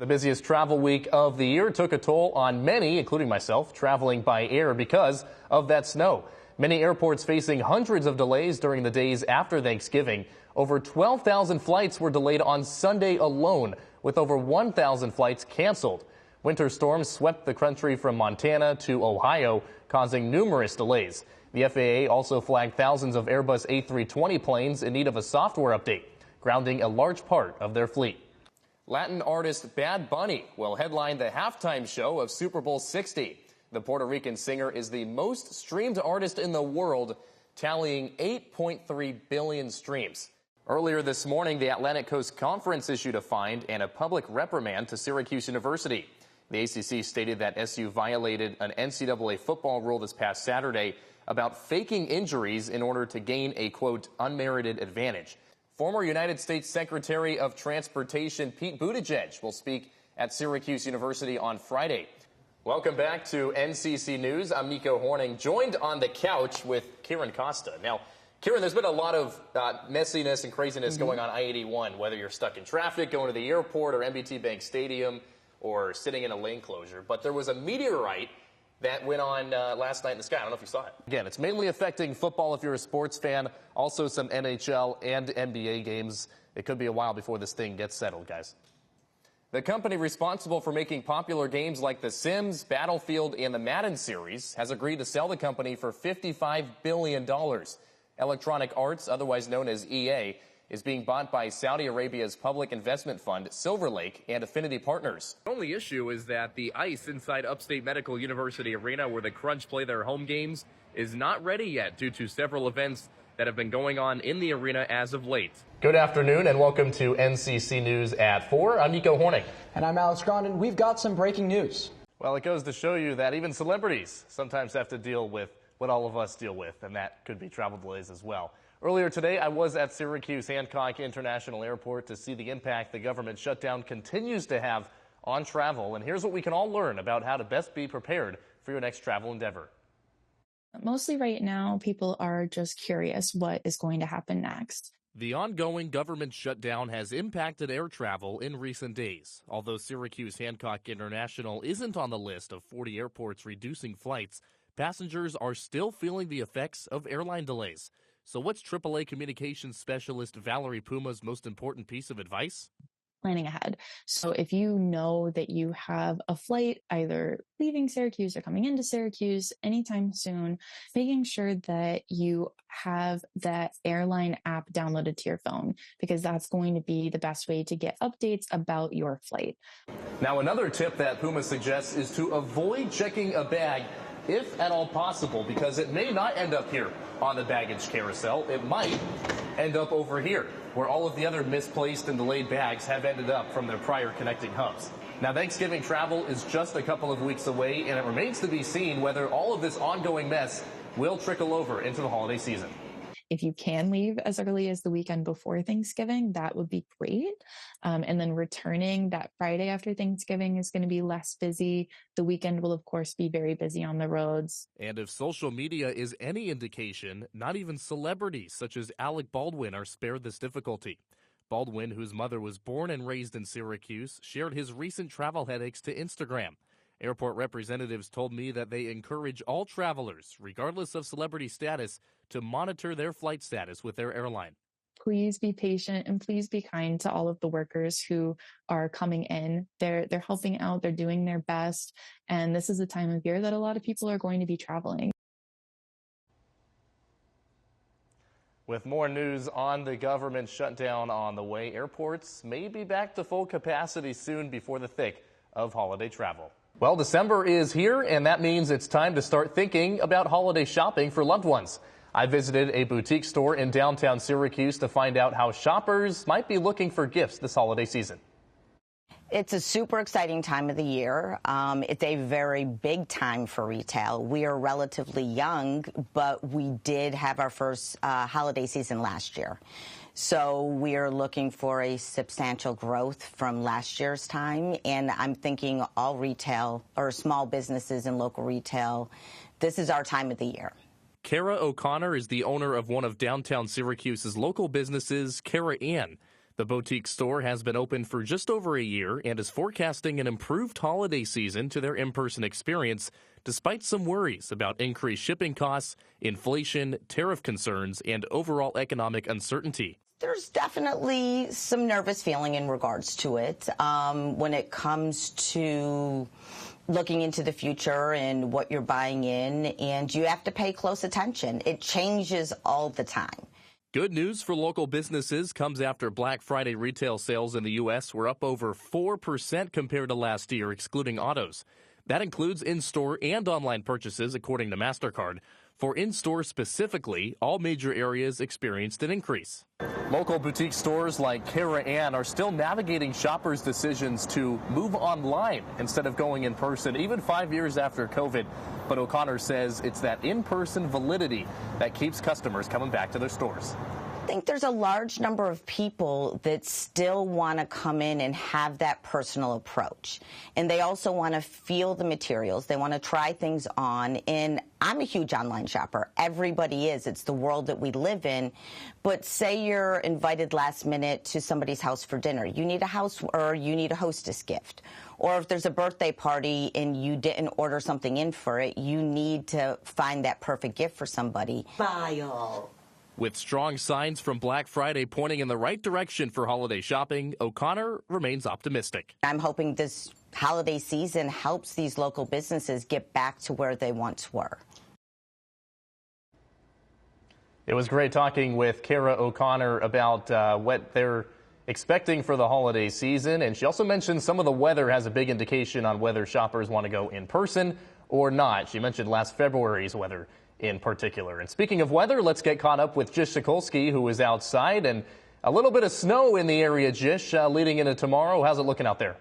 The busiest travel week of the year took a toll on many, including myself, traveling by air because of that snow. Many airports facing hundreds of delays during the days after Thanksgiving. Over 12,000 flights were delayed on Sunday alone, with over 1,000 flights canceled. Winter storms swept the country from Montana to Ohio, causing numerous delays. The FAA also flagged thousands of Airbus A320 planes in need of a software update, grounding a large part of their fleet. Latin artist Bad Bunny will headline the halftime show of Super Bowl 60. The Puerto Rican singer is the most streamed artist in the world, tallying 8.3 billion streams. Earlier this morning, the Atlantic Coast Conference issued a fine and a public reprimand to Syracuse University. The ACC stated that SU violated an NCAA football rule this past Saturday about faking injuries in order to gain a, quote, unmerited advantage. Former United States Secretary of Transportation Pete Buttigieg will speak at Syracuse University on Friday. Welcome back to NCC News. I'm Nico Horning, joined on the couch with Kieran Costa. Now, Kieran, there's been a lot of messiness and craziness going on I-81, whether you're stuck in traffic, going to the airport or MBT Bank Stadium, or sitting in a lane closure. But there was a meteorite that went on last night in the sky. I don't know if you saw it. Again, it's mainly affecting football if you're a sports fan, also some NHL and NBA games. It could be a while before this thing gets settled, guys. The company responsible for making popular games like The Sims, Battlefield, and the Madden series has agreed to sell the company for $55 billion. Electronic Arts, otherwise known as EA, is being bought by Saudi Arabia's public investment fund, Silver Lake, and Affinity Partners. The only issue is that the ice inside Upstate Medical University Arena, where the Crunch play their home games, is not ready yet due to several events that have been going on in the arena as of late. Good afternoon and welcome to NCC News at 4. I'm Nico Horning. And I'm Alex Grondin. We've got some breaking news. Well, it goes to show you that even celebrities sometimes have to deal with what all of us deal with, and that could be travel delays as well. Earlier today, I was at Syracuse Hancock International Airport to see the impact the government shutdown continues to have on travel. And here's what we can all learn about how to best be prepared for your next travel endeavor. Mostly right now, people are just curious what is going to happen next. The ongoing government shutdown has impacted air travel in recent days. Although Syracuse Hancock International isn't on the list of 40 airports reducing flights, passengers are still feeling the effects of airline delays. So what's AAA communications specialist Valerie Puma's most important piece of advice? Planning ahead. So if you know that you have a flight either leaving Syracuse or coming into Syracuse anytime soon, making sure that you have that airline app downloaded to your phone, because that's going to be the best way to get updates about your flight. Now, another tip that Puma suggests is to avoid checking a bag if at all possible, because it may not end up here on the baggage carousel. It might end up over here, where all of the other misplaced and delayed bags have ended up from their prior connecting hubs. Now, Thanksgiving travel is just a couple of weeks away, and it remains to be seen whether all of this ongoing mess will trickle over into the holiday season. If you can leave as early as the weekend before Thanksgiving, that would be great. And then returning that Friday after Thanksgiving is going to be less busy. The weekend will, of course, be very busy on the roads. And if social media is any indication, not even celebrities such as Alec Baldwin are spared this difficulty. Baldwin, whose mother was born and raised in Syracuse, shared his recent travel headaches to Instagram. Airport representatives told me that they encourage all travelers, regardless of celebrity status, to monitor their flight status with their airline. Please be patient and please be kind to all of the workers who are coming in. They're helping out, they're doing their best, and this is the time of year that a lot of people are going to be traveling. With more news on the government shutdown on the way, airports may be back to full capacity soon before the thick of holiday travel. Well, December is here, and that means it's time to start thinking about holiday shopping for loved ones. I visited a boutique store in downtown Syracuse to find out how shoppers might be looking for gifts this holiday season. It's a super exciting time of the year. It's a very big time for retail. We are relatively young, but we did have our first holiday season last year. So we are looking for a substantial growth from last year's time. And I'm thinking all retail or small businesses and local retail, this is our time of the year. Kara O'Connor is the owner of one of downtown Syracuse's local businesses, Kara Ann. The boutique store has been open for just over a year and is forecasting an improved holiday season to their in-person experience, despite some worries about increased shipping costs, inflation, tariff concerns, and overall economic uncertainty. There's definitely some nervous feeling in regards to it when it comes to looking into the future and what you're buying in, and you have to pay close attention. It changes all the time. Good news for local businesses comes after Black Friday retail sales in the U.S. were up over 4% compared to last year, excluding autos. That includes in-store and online purchases, according to MasterCard. For in-store specifically, all major areas experienced an increase. Local boutique stores like Cara Ann are still navigating shoppers' decisions to move online instead of going in person, even 5 years after COVID. But O'Connor says it's that in-person validity that keeps customers coming back to their stores. I think there's a large number of people that still want to come in and have that personal approach. And they also want to feel the materials. They want to try things on. And I'm a huge online shopper. Everybody is. It's the world that we live in. But say you're invited last minute to somebody's house for dinner. You need a house or you need a hostess gift. Or if there's a birthday party and you didn't order something in for it, you need to find that perfect gift for somebody. File. With strong signs from Black Friday pointing in the right direction for holiday shopping, O'Connor remains optimistic. I'm hoping this holiday season helps these local businesses get back to where they once were. It was great talking with Cara O'Connor about what they're expecting for the holiday season. And she also mentioned some of the weather has a big indication on whether shoppers want to go in person or not. She mentioned last February's weather in particular. And speaking of weather, let's get caught up with Jish Sokolsky, who is outside, and a little bit of snow in the area, Jish, leading into tomorrow. How's it looking out there?